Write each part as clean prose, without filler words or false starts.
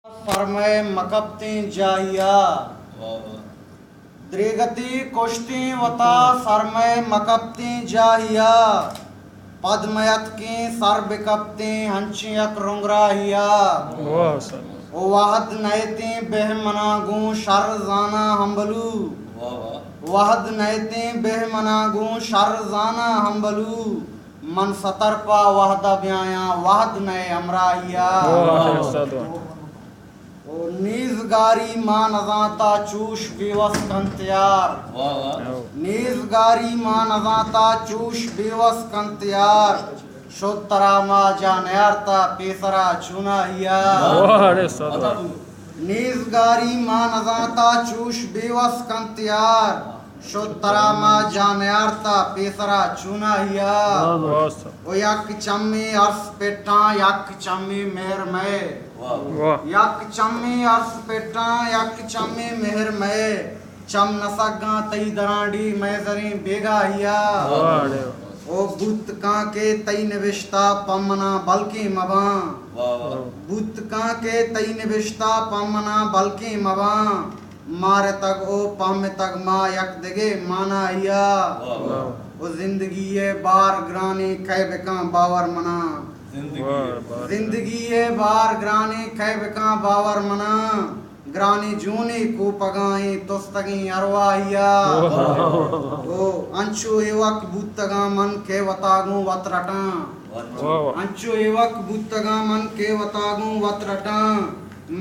फरमाए मकबती जाहिया द्रिगति कुश्ती वता सरमय मकबती जाहिया पद्मयत की सर बिकपती हंचियक रुंगराहिया ओ वाहद नयती बेहमनागू शर जाना हम्बलू वाहद नयती बेहमनागू शर जाना हम्बलू मन सतरपा वहदा ब्याया वाहद नए अमराहिया ओ नीजगारी मां नजाता चूश बेवस कंत्यार नीजगारी मां नजाता चूश बेवस कंत्यार शोतरा मा जानयारता पेसरा चुना हिया नीजगारी मां नजाता चूश बेवस कंत्यार शोतरा मा जानयारता पेसरा चुना हिया ओ यक चम्मी अर्स पेटा यक चम्मी मेहर में यक चम्मी अर्स पेटा यक चम्मी मेहर में चम नसगा तई दरांडी मैजरी बेगा हिया ओ बुत का के तई निविष्टा पमना बल्कि मवा बुत का के तई निविष्टा पमना बल्कि मवा मारे तक ओ पम तक मा यक दगे माना हिया ओ जिंदगी ये बार ग्रानी खैबका बावर मना जिंदगी ये बार ग्रानी खैबका बावर मना ग्रानी जूनी को पगाई तोस्तगी अरवाहिया ओ अंचु एवक बुतगा मन के वतागु वत्रटा अंचु एवक बुतगा मन के वतागु वत्रटा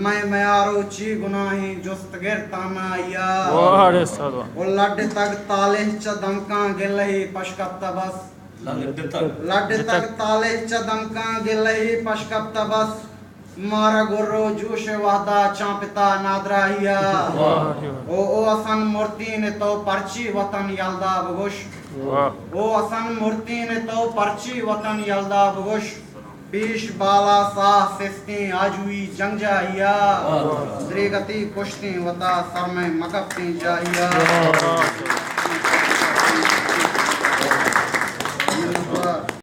मैं मयारो ची गुनाही जुस्त गिर तानाया ओ लड तक ताले च दमका गिलही पशकप्ता बस लड तक ताले च दमका गिलही पशकप्ता बस मारा गुर्रो जूश वादा चांपिता नादराहिया ओ असन मूर्ति ने तो परची वतन यल्दा बगुश ओ असन मूर्ति ने तो परची वतन यल्दा बगुश बीश बाला साह सिस्ती आजुई जंग जाहिया द्रिगति कुश्ती वता सरमय मकबती जाहिया।